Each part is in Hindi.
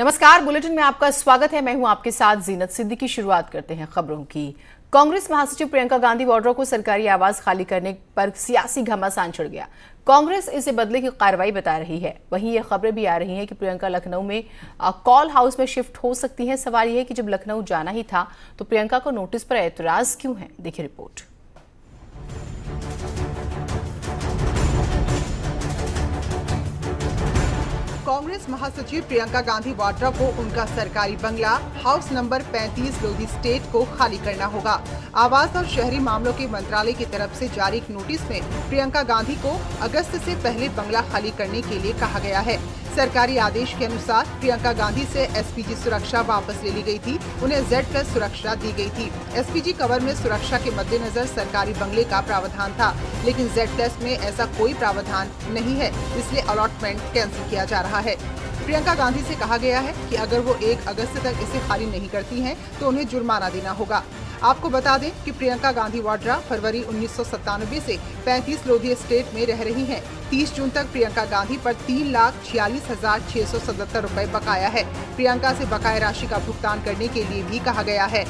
नमस्कार, बुलेटिन में आपका स्वागत है। मैं हूं आपके साथ जीनत सिद्दीकी। शुरुआत करते हैं खबरों की। कांग्रेस महासचिव प्रियंका गांधी वाड्रा को सरकारी आवास खाली करने पर सियासी घमासान छिड़ गया। कांग्रेस इसे बदले की कार्रवाई बता रही है। वहीं ये खबरें भी आ रही हैं कि प्रियंका लखनऊ में कॉल हाउस में शिफ्ट हो सकती हैं। सवाल यह है कि जब लखनऊ जाना ही था तो प्रियंका को नोटिस पर एतराज क्यों है? देखिए रिपोर्ट। कांग्रेस महासचिव प्रियंका गांधी वाड्रा को उनका सरकारी बंगला हाउस नंबर 35 लोधी स्टेट को खाली करना होगा। आवास और शहरी मामलों के मंत्रालय की तरफ से जारी एक नोटिस में प्रियंका गांधी को अगस्त से पहले बंगला खाली करने के लिए कहा गया है। सरकारी आदेश के अनुसार प्रियंका गांधी से एसपीजी सुरक्षा वापस ले ली गई थी। उन्हें Z+ सुरक्षा दी गई थी। एसपीजी कवर में सुरक्षा के मद्देनजर सरकारी बंगले का प्रावधान था, लेकिन Z+ में ऐसा कोई प्रावधान नहीं है, इसलिए अलॉटमेंट कैंसिल किया जा रहा है। प्रियंका गांधी से कहा गया है कि अगर वो 1 अगस्त तक इसे खाली नहीं करती हैं, तो उन्हें जुर्माना देना होगा। आपको बता दें कि प्रियंका गांधी वाड्रा फरवरी 1997 से 35 लोधी एस्टेट में रह रही हैं। 30 जून तक प्रियंका गांधी पर 3,46,677 रुपए बकाया है। प्रियंका से बकाया राशि का भुगतान करने के लिए भी कहा गया है।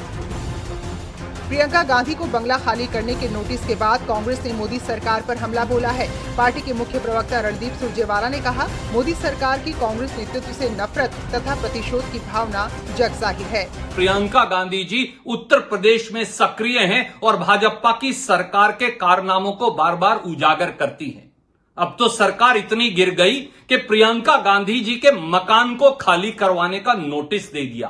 प्रियंका गांधी को बंगला खाली करने के नोटिस के बाद कांग्रेस ने मोदी सरकार पर हमला बोला है। पार्टी के मुख्य प्रवक्ता रणदीप सुरजेवाला ने कहा, मोदी सरकार की कांग्रेस नेतृत्व से नफरत तथा प्रतिशोध की भावना जग जाहिर है। प्रियंका गांधी जी उत्तर प्रदेश में सक्रिय हैं और भाजपा की सरकार के कारनामों को बार बार उजागर करती हैं। अब तो सरकार इतनी गिर गई कि प्रियंका गांधी जी के मकान को खाली करवाने का नोटिस दे दिया।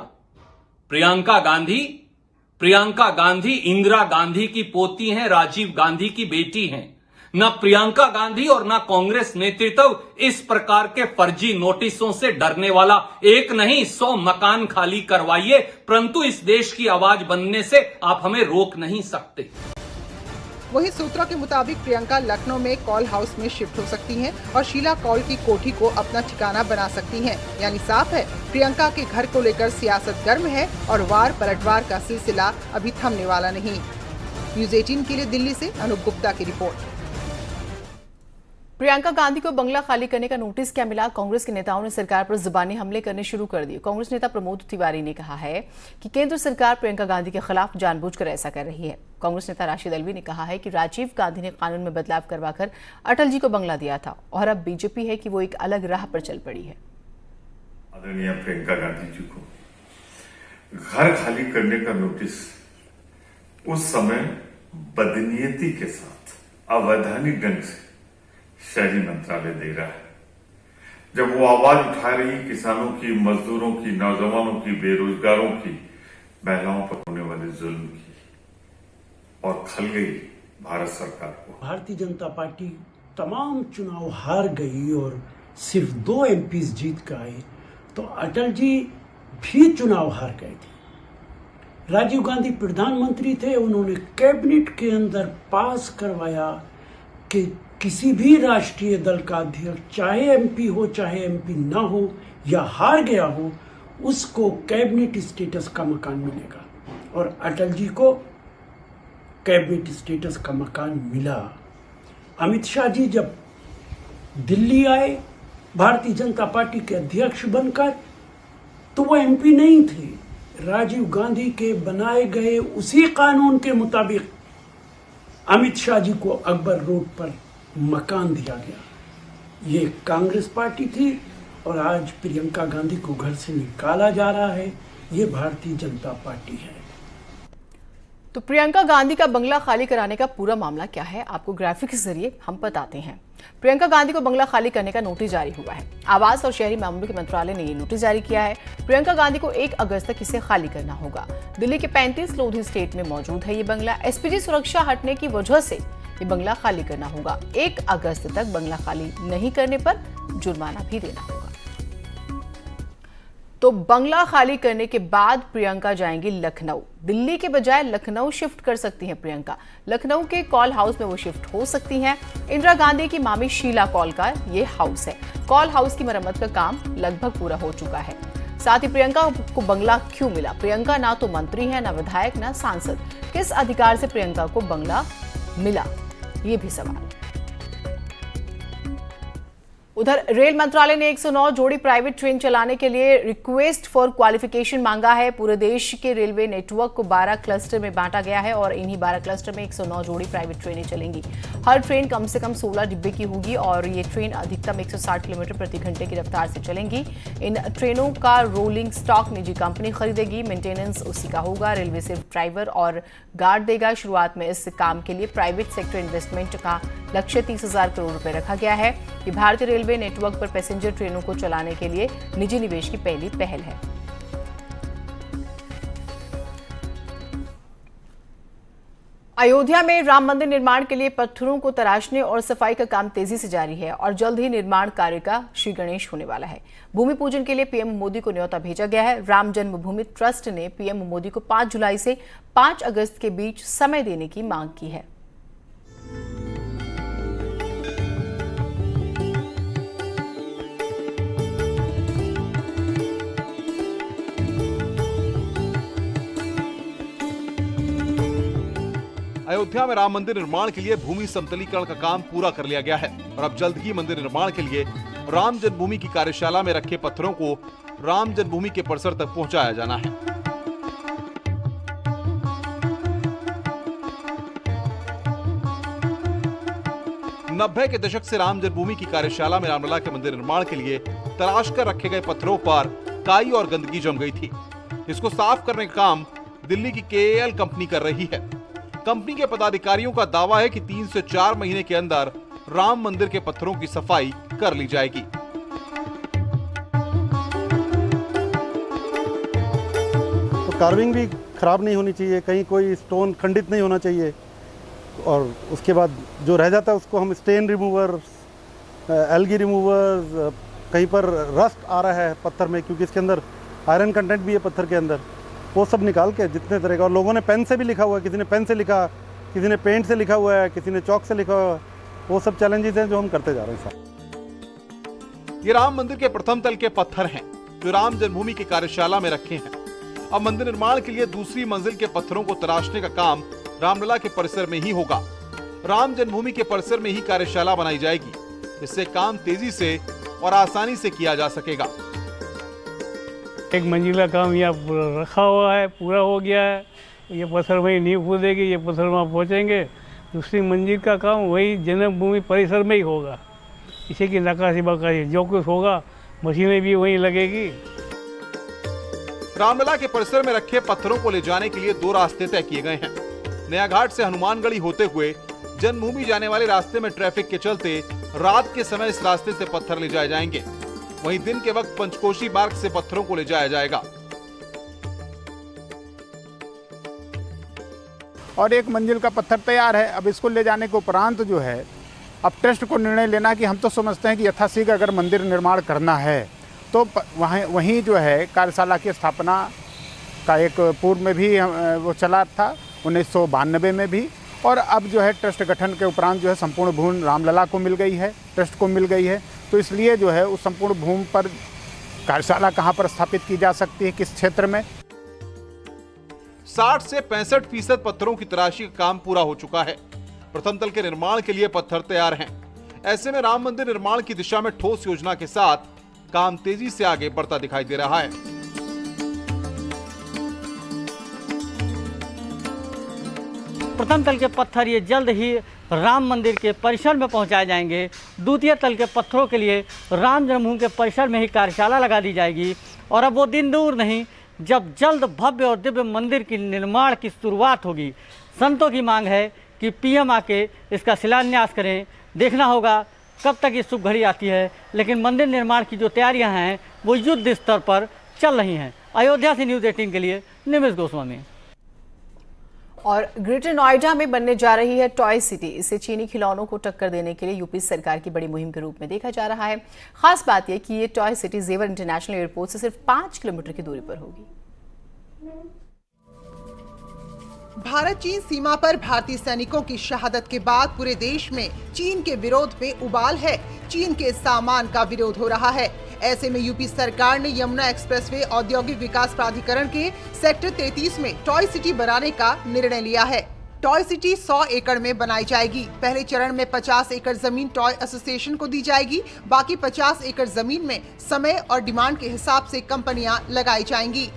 प्रियंका गांधी इंदिरा गांधी की पोती हैं, राजीव गांधी की बेटी हैं। न प्रियंका गांधी और न कांग्रेस नेतृत्व इस प्रकार के फर्जी नोटिसों से डरने वाला। एक नहीं 100 मकान खाली करवाइए, परंतु इस देश की आवाज बनने से आप हमें रोक नहीं सकते। वहीं सूत्रों के मुताबिक प्रियंका लखनऊ में कॉल हाउस में शिफ्ट हो सकती हैं और शीला कौल की कोठी को अपना ठिकाना बना सकती हैं। यानी साफ है, प्रियंका के घर को लेकर सियासत गर्म है और वार पलटवार का सिलसिला अभी थमने वाला नहीं। न्यूज़ 18 के लिए दिल्ली से अनूप गुप्ता की रिपोर्ट। प्रियंका गांधी को बंगला खाली करने का नोटिस क्या मिला? कांग्रेस के नेताओं ने सरकार पर जुबानी हमले करने शुरू कर दिए। कांग्रेस नेता प्रमोद तिवारी ने कहा है कि केंद्र सरकार प्रियंका गांधी के खिलाफ जानबूझकर ऐसा कर रही है। कांग्रेस नेता राशिद अलवी ने कहा है कि राजीव गांधी ने कानून में बदलाव करवाकर अटल जी को बंगला दिया था और अब बीजेपी है कि वो एक अलग राह पर चल पड़ी है। आदरणीय प्रियंका गांधी जी को घर खाली करने का नोटिस उस समय बदनीयती के साथ अवैधानिक ढंग से शहरी मंत्रालय दे रहा है, जब वो आवाज उठा रही किसानों की, मजदूरों की, नौजवानों की, बेरोजगारों की, महिलाओं पर होने वाले जुल्म की, और खल गई भारत सरकार को। भारतीय जनता पार्टी तमाम चुनाव हार गई और सिर्फ 2 MPs जीत कर आए, तो अटल जी भी चुनाव हार गए थे। राजीव गांधी प्रधानमंत्री थे, उन्होंने कैबिनेट के अंदर पास करवाया कि किसी भी राष्ट्रीय दल का अध्यक्ष, चाहे MP हो चाहे MP ना हो या हार गया हो, उसको कैबिनेट स्टेटस का मकान मिलेगा। और अटल जी को कैबिनेट स्टेटस का मकान मिला। अमित शाह जी जब दिल्ली आए भारतीय जनता पार्टी के अध्यक्ष बनकर, तो वो MP नहीं थे। राजीव गांधी के बनाए गए उसी कानून के मुताबिक अमित शाह जी को अकबर रोड पर मकान दिया गया। ये कांग्रेस पार्टी थी और आज प्रियंका गांधी को घर से निकाला जा रहा है। ये भारतीय जनता पार्टी है। तो प्रियंका गांधी का बंगला खाली कराने का पूरा मामला क्या है, आपको ग्राफिक के जरिए हम बताते हैं। प्रियंका गांधी को बंगला खाली करने का नोटिस जारी हुआ है। आवास और शहरी मामलों के मंत्रालय ने ये नोटिस जारी किया है। प्रियंका गांधी को 1 अगस्त तक इसे खाली करना होगा। दिल्ली के 35 लोधी स्टेट में मौजूद है ये बंगला। एसपीजी सुरक्षा हटने की वजह से ये बंगला खाली करना होगा। 1 अगस्त तक बंगला खाली नहीं करने पर जुर्माना भी देना होगा। तो बंगला खाली करने के बाद प्रियंका जाएंगी लखनऊ। दिल्ली के बजाय लखनऊ शिफ्ट कर सकती हैं प्रियंका। लखनऊ के कॉल हाउस में वो शिफ्ट हो सकती हैं। इंदिरा गांधी की मामी शीला कौल का ये हाउस है। कॉल हाउस की मरम्मत का काम लगभग पूरा हो चुका है। साथ ही प्रियंका को बंगला क्यों मिला? प्रियंका ना तो मंत्री है, ना विधायक, ना सांसद। किस अधिकार से प्रियंका को बंगला मिला, ये भी सवाल। उधर रेल मंत्रालय ने 109 जोड़ी प्राइवेट ट्रेन चलाने के लिए रिक्वेस्ट फॉर क्वालिफिकेशन मांगा है। पूरे देश के रेलवे नेटवर्क को 12 क्लस्टर में बांटा गया है और इन्हीं 12 क्लस्टर में 109 जोड़ी प्राइवेट ट्रेनें चलेंगी। हर ट्रेन कम से कम 16 डिब्बे की होगी और ये ट्रेन अधिकतम 160 किलोमीटर प्रति घंटे की रफ्तार से चलेंगी। इन ट्रेनों का रोलिंग स्टॉक निजी कंपनी खरीदेगी, मेंटेनेंस उसी का होगा। रेलवे सिर्फ ड्राइवर और गार्ड देगा। शुरुआत में इस काम के लिए प्राइवेट सेक्टर इन्वेस्टमेंट का लक्ष्य 30,000 करोड़ रुपए रखा गया है। ये भारतीय रेलवे नेटवर्क पर पैसेंजर ट्रेनों को चलाने के लिए निजी निवेश की पहली पहल है। अयोध्या में राम मंदिर निर्माण के लिए पत्थरों को तराशने और सफाई का काम तेजी से जारी है और जल्द ही निर्माण कार्य का श्री गणेश होने वाला है। भूमि पूजन के लिए पीएम मोदी को न्योता भेजा गया है। राम जन्मभूमि ट्रस्ट ने पीएम मोदी को 5 जुलाई से 5 अगस्त के बीच समय देने की मांग की है। अयोध्या में राम मंदिर निर्माण के लिए भूमि समतलीकरण का काम पूरा कर लिया गया है और अब जल्द ही मंदिर निर्माण के लिए राम जन्मभूमि की कार्यशाला में रखे पत्थरों को राम जन्मभूमि के परिसर तक पहुंचाया जाना है। नब्बे के दशक से राम जन्मभूमि की कार्यशाला में रामलला के मंदिर निर्माण के लिए तराश कर रखे गए पत्थरों पर काई और गंदगी जम गई थी। इसको साफ करने का काम दिल्ली की KAL कंपनी कर रही है। कंपनी के पदाधिकारियों का दावा है कि 3 से 4 महीने के अंदर राम मंदिर के पत्थरों की सफाई कर ली जाएगी। तो कार्विंग भी खराब नहीं होनी चाहिए, कहीं कोई स्टोन खंडित नहीं होना चाहिए और उसके बाद जो रह जाता है उसको हम स्टेन रिमूवर, एल्गी रिमूवर, कहीं पर रस्ट आ रहा है पत्थर में क्योंकि इसके अंदर आयरन कंटेंट भी है पत्थर के अंदर, वो सब निकाल के जितने तरह का। और लोगों ने पेन से भी लिखा हुआ है, किसी ने पेन से लिखा, किसी ने पेंट से लिखा हुआ है, किसी ने चौक से लिखा हुआ है। वो सब चैलेंजेस हैं जो हम करते जा रहे हैं साहब। ये राम मंदिर के प्रथम तल के पत्थर हैं जो राम जन्मभूमि की कार्यशाला में रखे हैं। अब मंदिर निर्माण के लिए दूसरी मंजिल के पत्थरों को तराशने का काम रामलला के परिसर में ही होगा। राम जन्मभूमि के परिसर में ही कार्यशाला बनाई जाएगी। इससे काम तेजी से और आसानी से किया जा सकेगा। एक मंजिल का काम यहाँ रखा हुआ है, पूरा हो गया है। ये पत्थर वही नींव कूदेगी, ये पत्थर वहाँ पहुँचेंगे। दूसरी मंजिल का काम वही जन्मभूमि परिसर में ही होगा। इसी की नक्काशी बक्काशी जो कुछ होगा, मशीनें भी वहीं लगेगी। रामलला के परिसर में रखे पत्थरों को ले जाने के लिए 2 रास्ते तय किए गए हैं। नया घाट से हनुमानगढ़ी होते हुए जन्मभूमि जाने वाले रास्ते में ट्रैफिक के चलते रात के समय इस रास्ते से पत्थर ले जाए जाएंगे। वहीं दिन के वक्त पंचकोशी मार्ग से पत्थरों को ले जाया जाएगा। और एक मंजिल का पत्थर तैयार है। अब इसको ले जाने के उपरांत जो है अब ट्रस्ट को निर्णय लेना कि हम तो समझते हैं कि यथाशीघ्र अगर मंदिर निर्माण करना है तो वहीं जो है कार्यशाला की स्थापना का एक पूर्व में भी वो चला था 1992 में भी। और अब जो है ट्रस्ट गठन के उपरांत जो है संपूर्ण भूमि रामलला को मिल गई है, ट्रस्ट को मिल गई है। तो इसलिए जो है उस संपूर्ण भूमि पर कार्यशाला कहाँ पर स्थापित की जा सकती है, किस क्षेत्र में। 60 से 65% पत्थरों की तराशी का काम पूरा हो चुका है। प्रथम तल के निर्माण के लिए पत्थर तैयार हैं। ऐसे में राम मंदिर निर्माण की दिशा में ठोस योजना के साथ काम तेजी से आगे बढ़ता दिखाई दे रहा है। प्रथम तल के पत्थर ये जल्द ही राम मंदिर के परिसर में पहुंचाए जाएंगे। द्वितीय तल के पत्थरों के लिए राम जन्मभूमि के परिसर में ही कार्यशाला लगा दी जाएगी। और अब वो दिन दूर नहीं जब जल्द भव्य और दिव्य मंदिर की निर्माण की शुरुआत होगी। संतों की मांग है कि पीएम आके इसका शिलान्यास करें। देखना होगा कब तक ये शुभ घड़ी आती है, लेकिन मंदिर निर्माण की जो तैयारियां हैं वो युद्ध स्तर पर चल रही हैं। अयोध्या से न्यूज़ 18 के लिए निमिष गोस्वामी। और ग्रेटर नोएडा में बनने जा रही है टॉय सिटी। इसे चीनी खिलौनों को टक्कर देने के लिए यूपी सरकार की बड़ी मुहिम के रूप में देखा जा रहा है। खास बात यह कि ये टॉय सिटी जेवर इंटरनेशनल एयरपोर्ट से सिर्फ 5 किलोमीटर की दूरी पर होगी। भारत चीन सीमा पर भारतीय सैनिकों की शहादत के बाद पूरे देश में चीन के विरोध में उबाल है। चीन के सामान का विरोध हो रहा है। ऐसे में यूपी सरकार ने यमुना एक्सप्रेसवे औद्योगिक विकास प्राधिकरण के सेक्टर 33 में टॉय सिटी बनाने का निर्णय लिया है। टॉय सिटी 100 एकड़ में बनाई जाएगी। पहले चरण में 50 एकड़ जमीन टॉय एसोसिएशन को दी जाएगी। बाकी 50 एकड़ जमीन में समय और डिमांड के हिसाब से कंपनियां लगाई जाएंगी।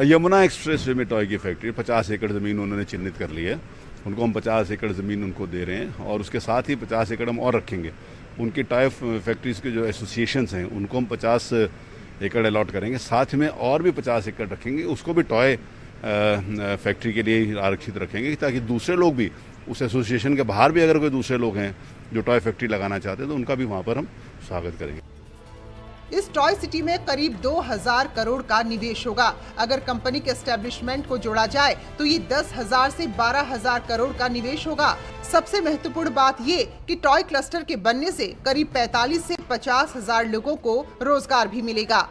यमुना एक्सप्रेस वे में टॉय की फैक्ट्री 50 एकड़ ज़मीन उन्होंने चिन्हित कर ली है। उनको हम 50 एकड़ ज़मीन उनको दे रहे हैं और उसके साथ ही 50 एकड़ हम और रखेंगे। उनकी टॉय फैक्ट्रीज़ के जो एसोसिएशंस हैं उनको हम 50 एकड़ अलॉट करेंगे। साथ में और भी 50 एकड़ रखेंगे, उसको भी टॉय फैक्ट्री के लिए आरक्षित रखेंगे ताकि दूसरे लोग भी उस एसोसिएशन के बाहर भी अगर कोई दूसरे लोग हैं जो टॉय फैक्ट्री लगाना चाहते हैं तो उनका भी वहाँ पर हम स्वागत करेंगे। इस टॉय सिटी में करीब 2000 करोड़ का निवेश होगा। अगर कंपनी के एस्टेब्लिशमेंट को जोड़ा जाए तो ये 10,000 से 12,000 करोड़ का निवेश होगा। सबसे महत्वपूर्ण बात ये कि टॉय क्लस्टर के बनने से करीब 45 से 50,000 लोगों को रोजगार भी मिलेगा।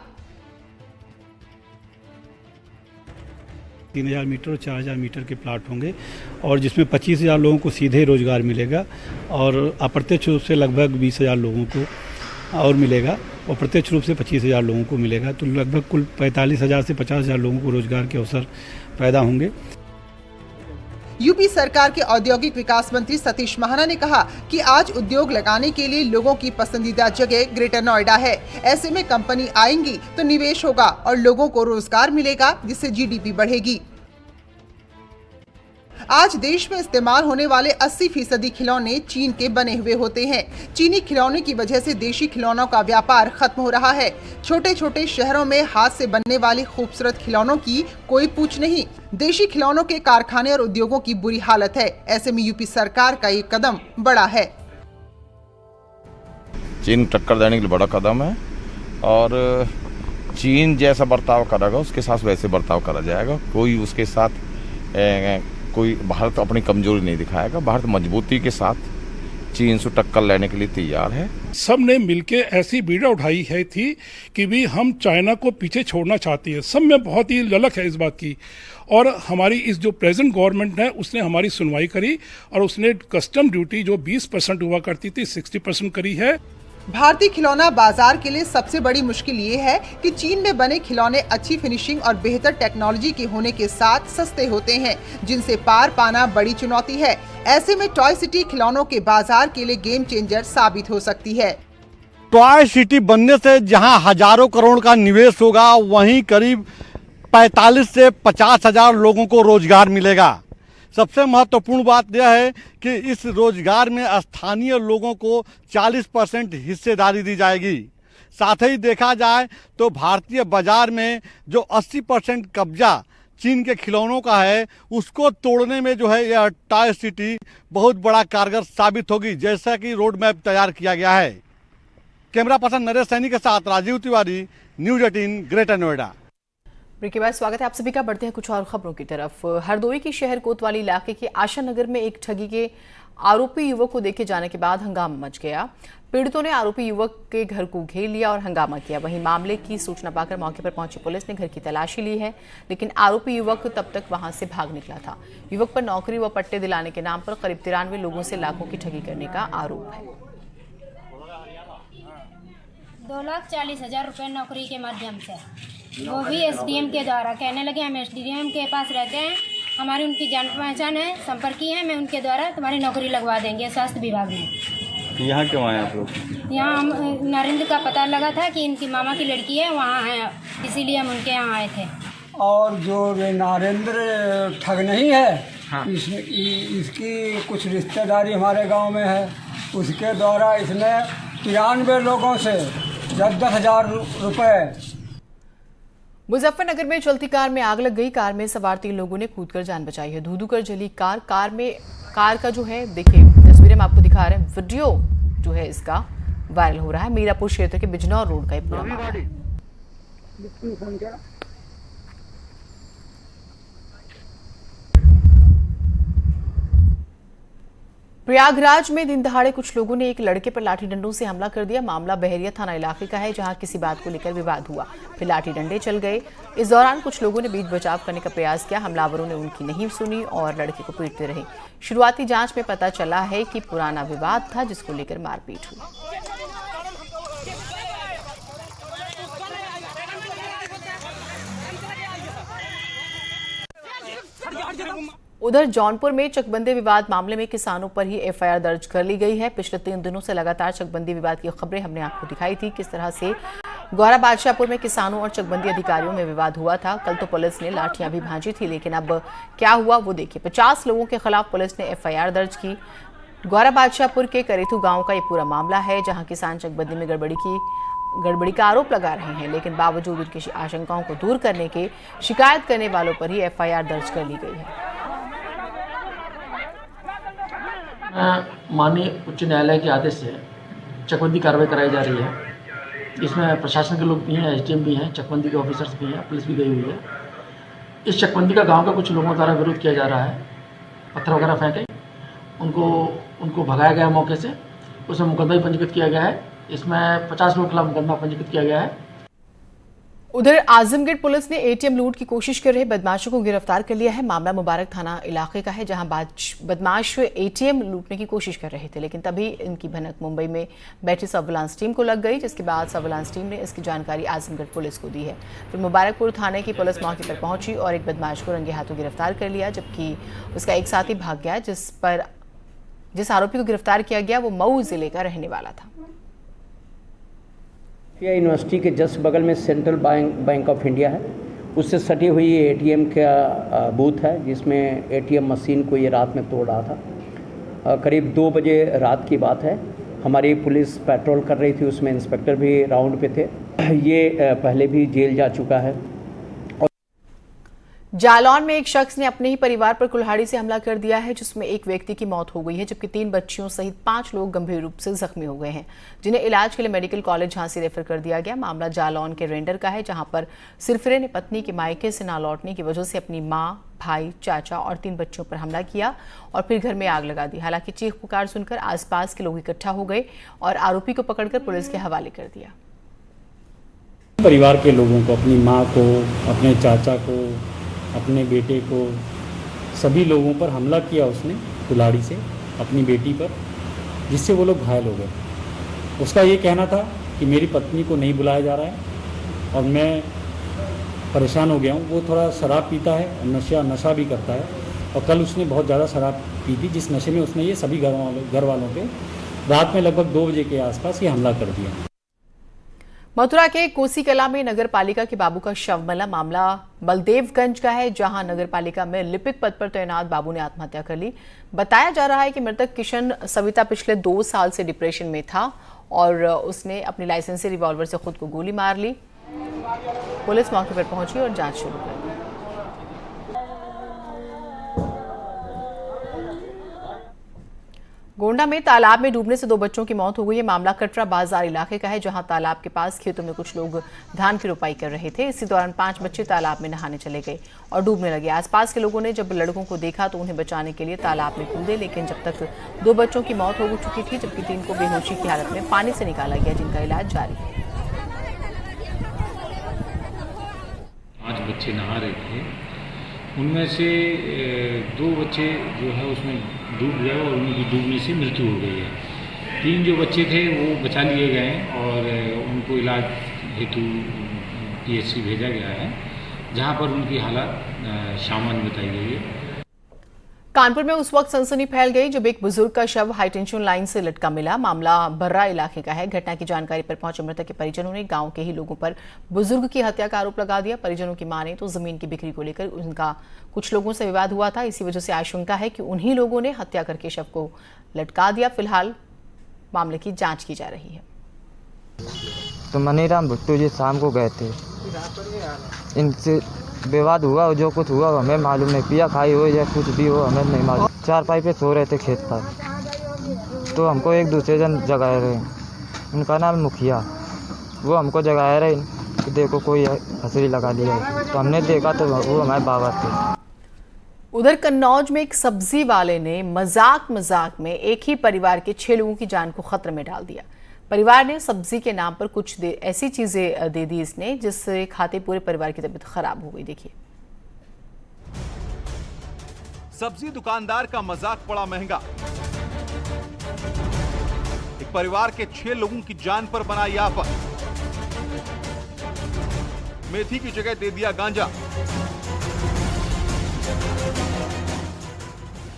3000 मीटर और 4000 मीटर के प्लाट होंगे और जिसमें 25,000 लोगों को सीधे रोजगार मिलेगा और अप्रत्यक्ष रूप से लगभग 20,000 लोगों को और मिलेगा और प्रत्यक्ष रूप से 25,000 लोगों को मिलेगा। तो लगभग कुल 45,000 से 50,000 लोगों को रोजगार के अवसर पैदा होंगे। यूपी सरकार के औद्योगिक विकास मंत्री सतीश महाना ने कहा कि आज उद्योग लगाने के लिए लोगों की पसंदीदा जगह ग्रेटर नोएडा है। ऐसे में कंपनी आएंगी तो निवेश होगा और लोगों को रोजगार मिलेगा, जिससे जीडीपी बढ़ेगी। आज देश में इस्तेमाल होने वाले 80% खिलौने चीन के बने हुए होते हैं। चीनी खिलौने की वजह से देशी खिलौनों का व्यापार खत्म हो रहा है। छोटे छोटे शहरों में हाथ से बनने वाले खूबसूरत खिलौनों की कोई पूछ नहीं। देशी खिलौनों के कारखाने और उद्योगों की बुरी हालत है। ऐसे में यूपी सरकार का ये कदम बड़ा है। चीन टक्कर देने के लिए बड़ा कदम है और चीन जैसा बर्ताव करेगा उसके साथ वैसे बर्ताव करा जाएगा। कोई उसके साथ कोई भारत अपनी कमजोरी नहीं दिखाएगा। भारत मजबूती के साथ चीन से टक्कर लेने के लिए तैयार है। सब ने मिलके ऐसी बीड़ा उठाई है थी कि भी हम चाइना को पीछे छोड़ना चाहती है। सब में बहुत ही ललक है इस बात की और हमारी इस जो प्रेजेंट गवर्नमेंट है उसने हमारी सुनवाई करी और उसने कस्टम ड्यूटी जो 20% हुआ करती थी 60% करी है। भारतीय खिलौना बाजार के लिए सबसे बड़ी मुश्किल ये है कि चीन में बने खिलौने अच्छी फिनिशिंग और बेहतर टेक्नोलॉजी के होने के साथ सस्ते होते हैं, जिनसे पार पाना बड़ी चुनौती है। ऐसे में टॉय सिटी खिलौनों के बाजार के लिए गेम चेंजर साबित हो सकती है। टॉय सिटी बनने से जहां हजारों करोड़ का निवेश होगा, वहीं करीब 45 से 50,000 लोगों को रोजगार मिलेगा। सबसे महत्वपूर्ण बात यह है कि इस रोजगार में स्थानीय लोगों को 40% हिस्सेदारी दी जाएगी। साथ ही देखा जाए तो भारतीय बाजार में जो 80% कब्जा चीन के खिलौनों का है, उसको तोड़ने में जो है यह टॉय सिटी बहुत बड़ा कारगर साबित होगी, जैसा कि रोड मैप तैयार किया गया है। कैमरा पर्सन नरेश सैनी के साथ Rajiv Tiwari, news 18 Greater Noida. Break के बाद स्वागत है आप सभी का। बढ़ते हैं कुछ और खबरों की तरफ। हरदोई के शहर कोतवाली इलाके के आशा नगर में एक ठगी के आरोपी युवक को देखे जाने के बाद हंगामा मच गया। पीड़ितों ने आरोपी युवक के घर को घेर लिया और हंगामा किया। वहीं मामले की सूचना पाकर मौके पर पहुंची पुलिस ने घर की तलाशी ली है, लेकिन आरोपी युवक तब तक वहां से भाग निकला था। युवक पर नौकरी व पट्टे दिलाने के नाम पर करीब 93 लोगों से लाखों की ठगी करने का आरोप है। 2,40,000 रुपए नौकरी के माध्यम से, वो भी एसडीएम के द्वारा। कहने लगे हम एसडीएम के पास रहते हैं, हमारी उनकी जान पहचान है, संपर्क की है, मैं उनके द्वारा तुम्हारी नौकरी लगवा देंगे स्वास्थ्य विभाग में। यहाँ क्यों आए आप लोग? यहाँ हम नरेंद्र का पता लगा था कि इनकी मामा की लड़की है वहाँ है, इसीलिए हम उनके यहाँ आए थे। और जो नरेंद्र ठग नहीं है, हाँ। इसकी कुछ रिश्तेदारी हमारे गांव में है, उसके द्वारा इसने 93 लोगों से 10,000 रुपये। मुजफ्फरनगर में चलती कार में आग लग गई। कार में सवार 3 लोगों ने कूदकर जान बचाई है। धू-धू कर जली कार का जो है देखिए तस्वीरें हम आपको दिखा रहे हैं। वीडियो जो है इसका वायरल हो रहा है। मीरापुर क्षेत्र के बिजनौर रोड का ये पूरा मामला है। प्रयागराज में दिन दहाड़े कुछ लोगों ने एक लड़के पर लाठी डंडों से हमला कर दिया। मामला बहरिया थाना इलाके का है, जहां किसी बात को लेकर विवाद हुआ, फिर लाठी डंडे चल गए। इस दौरान कुछ लोगों ने बीच बचाव करने का प्रयास किया। हमलावरों ने उनकी नहीं सुनी और लड़के को पीटते रहे। शुरुआती जांच में पता चला है कि पुराना विवाद था, जिसको लेकर मारपीट हुई। उधर जौनपुर में चकबंदी विवाद मामले में किसानों पर ही एफआईआर दर्ज कर ली गई है। पिछले 3 दिनों से लगातार चकबंदी विवाद की खबरें हमने आपको दिखाई थी, किस तरह से गौरा बादशाहपुर में किसानों और चकबंदी अधिकारियों में विवाद हुआ था। कल तो पुलिस ने लाठियां भी भांजी थी, लेकिन अब क्या हुआ वो देखिए। 50 लोगों के खिलाफ पुलिस ने एफआईआर दर्ज की। गौरा बादशाहपुर के करेथू गांव का ये पूरा मामला है, जहां किसान चकबंदी में गड़बड़ी का आरोप लगा रहे हैं, लेकिन बावजूद उनकी आशंकाओं को दूर करने के शिकायत करने वालों पर ही एफआईआर दर्ज कर ली गई है। माननीय उच्च न्यायालय के आदेश से चकबंदी कार्रवाई कराई जा रही है। इसमें प्रशासन के लोग भी हैं, एसडीएम भी हैं, चकबंदी के ऑफिसर्स भी हैं, पुलिस भी गई हुई है। इस चकबंदी का गांव का कुछ लोगों द्वारा विरोध किया जा रहा है, पत्थर वगैरह फेंके, उनको भगाया गया मौके से। उसमें मुकदमा भी पंजीकृत किया गया है। इसमें 50 लोगों के खिलाफ मुकदमा पंजीकृत किया गया है। उधर आजमगढ़ पुलिस ने एटीएम लूट की कोशिश कर रहे बदमाशों को गिरफ्तार कर लिया है। मामला मुबारक थाना इलाके का है, जहां बदमाश एटीएम लूटने की कोशिश कर रहे थे, लेकिन तभी इनकी भनक मुंबई में बैठी सर्विलांस टीम को लग गई, जिसके बाद सर्विलांस टीम ने इसकी जानकारी आजमगढ़ पुलिस को दी है। फिर मुबारकपुर थाने की पुलिस मौके पर पहुंची और एक बदमाश को रंगे हाथों गिरफ्तार कर लिया, जबकि उसका एक साथी भाग गया। जिस आरोपी को गिरफ्तार किया गया वो मऊ जिले का रहने वाला था। यूनिवर्सिटी के जस्ट बगल में सेंट्रल बैंक ऑफ इंडिया है, उससे सटी हुई एटीएम का बूथ है, जिसमें एटीएम मशीन को ये रात में तोड़ रहा था। करीब 2 बजे रात की बात है। हमारी पुलिस पेट्रोल कर रही थी, उसमें इंस्पेक्टर भी राउंड पे थे। ये पहले भी जेल जा चुका है। जालौन में एक शख्स ने अपने ही परिवार पर कुल्हाड़ी से हमला कर दिया है, जिसमें एक व्यक्ति की मौत हो गई है, जबकि 3 बच्चियों सहित 5 लोग गंभीर रूप से जख्मी हो गए हैं, जिन्हें इलाज के लिए मेडिकल कॉलेज झांसी रेफर कर दिया गया। मामला जालौन के रेंडर का है, जहां पर सिरफिरे ने पत्नी के मायके से ना लौटने की वजह से अपनी मां, भाई, चाचा और 3 बच्चों पर हमला किया और फिर घर में आग लगा दी। हालांकि चीख पुकार सुनकर आसपास के लोग इकट्ठा हो गए और आरोपी को पकड़कर पुलिस के हवाले कर दिया। परिवार के लोगों को, अपनी माँ को, अपने चाचा को, अपने बेटे को, सभी लोगों पर हमला किया उसने कुल्हाड़ी से, अपनी बेटी पर, जिससे वो लोग घायल हो गए। उसका ये कहना था कि मेरी पत्नी को नहीं बुलाया जा रहा है और मैं परेशान हो गया हूँ। वो थोड़ा शराब पीता है और नशा भी करता है, और कल उसने बहुत ज़्यादा शराब पी थी, जिस नशे में उसने ये सभी घर वालों पे रात में लगभग 2 बजे के आसपास ये हमला कर दिया। मथुरा के कोसी कला में नगर पालिका के बाबू का शव मिला। मामला बलदेवगंज का है, जहां नगर पालिका में लिपिक पद पर तैनात बाबू ने आत्महत्या कर ली। बताया जा रहा है कि मृतक किशन सविता पिछले 2 साल से डिप्रेशन में था और उसने अपनी लाइसेंसी रिवॉल्वर से खुद को गोली मार ली। पुलिस मौके पर पहुंची और जांच शुरू कर दी। गोंडा में तालाब में डूबने से 2 बच्चों की मौत हो गई है। मामला कटरा बाजार इलाके का है, जहां तालाब के पास खेतों में कुछ लोग धान की रोपाई कर रहे थे। इसी दौरान 5 बच्चे तालाब में नहाने चले गए और डूबने लगे। आसपास के लोगों ने जब लड़कों को देखा तो उन्हें बचाने के लिए तालाब में कूदे, लेकिन जब तक 2 बच्चों की मौत हो चुकी थी, जबकि 3 को बेहोशी की हालत में पानी से निकाला गया, जिनका इलाज जारी है। 5 बच्चे नहा रहे थे, उनमें से 2 बच्चे जो है उसमें डूब गए और उनकी डूबने से मृत्यु हो गई है। 3 जो बच्चे थे वो बचा लिए गए और उनको इलाज हेतु पीएचसी भेजा गया है, जहां पर उनकी हालत सामान्य बताई गई है। कानपुर में उस वक्त सनसनी फैल गई जब एक बुजुर्ग का शव हाईटेंशन लाइन से लटका मिला। मामला बर्रा इलाके का है। घटना की जानकारी पर पहुंचे मृतक के परिजनों ने गांव के ही लोगों पर बुजुर्ग की हत्या का आरोप लगा दिया। परिजनों की माने तो जमीन की बिक्री को लेकर उनका कुछ लोगों से विवाद हुआ था। इसी वजह से आशंका है कि उन्हीं लोगों ने हत्या करके शव को लटका दिया। फिलहाल मामले की जांच की जा रही है। तो मनीराम भुट्टू जी शाम को गए थे, इनसे विवाद हुआ और जो कुछ हुआ हमें मालूम नहीं, पिया खाई हो या कुछ भी हो हमें नहीं मालूम। 4 पे सो रहे थे खेत पर, तो हमको एक दूसरे जन जगाए रहे, उनका नाम मुखिया, वो हमको जगाए रहे कि देखो कोई हंसरी लगा दी है, तो हमने देखा तो वो हमारे बाबा थे। उधर कन्नौज में एक सब्जी वाले ने मजाक में एक ही परिवार के 6 लोगों की जान को खतरे में डाल दिया। परिवार ने सब्जी के नाम पर कुछ ऐसी चीजें दे दी इसने, जिससे खाते पूरे परिवार की तबीयत खराब हो गई। देखिए, सब्जी दुकानदार का मजाक पड़ा महंगा। एक परिवार के 6 लोगों की जान पर बना यह आफत। मेथी की जगह दे दिया गांजा।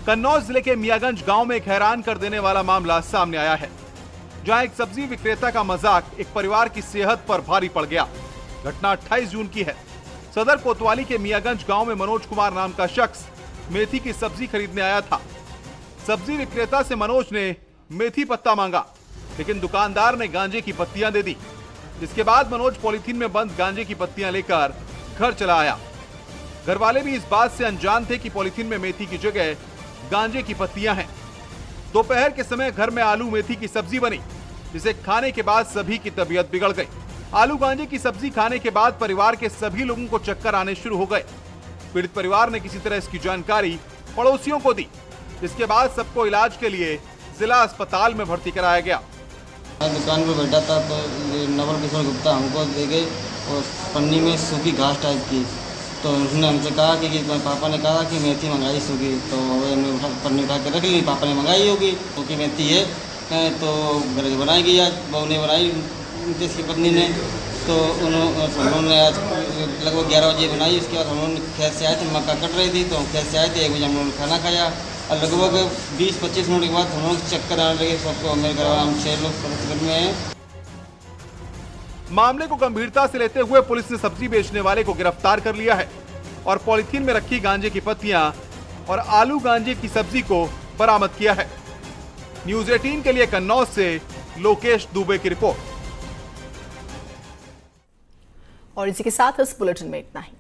कन्नौज जिले के मियागंज गांव में एक हैरान कर देने वाला मामला सामने आया है, जहां एक सब्जी विक्रेता का मजाक एक परिवार की सेहत पर भारी पड़ गया। घटना 28 जून की है। सदर कोतवाली के मियागंज गांव में मनोज कुमार नाम का शख्स मेथी की सब्जी खरीदने आया था। सब्जी विक्रेता से मनोज ने मेथी पत्ता मांगा, लेकिन दुकानदार ने गांजे की पत्तियां दे दी। जिसके बाद मनोज पॉलिथीन में बंद गांजे की पत्तियां लेकर घर चला आया। घर वाले भी इस बात से अनजान थे कि पॉलिथीन में मेथी की जगह गांजे की पत्तियां हैं। दोपहर के समय घर में आलू मेथी की सब्जी बनी, जिसे खाने के बाद सभी की तबीयत बिगड़ गई। आलू गांजे की सब्जी खाने के बाद परिवार के सभी लोगों को चक्कर आने शुरू हो गए। पीड़ित परिवार ने किसी तरह इसकी जानकारी पड़ोसियों को दी, जिसके बाद सबको इलाज के लिए जिला अस्पताल में भर्ती कराया गया। दुकान पर बैठा था तो नवल किशोर गुप्ता हमको दे गए और पन्नी में सूखी घास टाइप की, तो उसने हमसे कहा कि पापा ने कहा कि मेथी मंगाई सूखी, तो हमने पन्नी उठा के रख ली। पापा ने मंगाई होगी सूखी मेथी है तो घर बनाएगी। आज बहू ने बनाई इसकी पत्नी ने, तो उन्होंने आज लगभग 11 बजे बनाई। उसके बाद हम लोग खेत से आए थे, मक्का कट रही थी तो हम खेत से आए थे। 1 बजे हम लोगों ने खाना खाया और लगभग 20-25 मिनट के बाद हम लोग चक्कर आने लगे सबको। मेरे घर वाले हम 6 लोग परिस्थिति में हैं। मामले को गंभीरता से लेते हुए पुलिस ने सब्जी बेचने वाले को गिरफ्तार कर लिया है और पॉलिथीन में रखी गांजे की पत्तियां और आलू गांजे की सब्जी को बरामद किया है। न्यूज़ 18 के लिए कन्नौज से लोकेश दुबे की रिपोर्ट। और इसी के साथ इस बुलेटिन में इतना ही।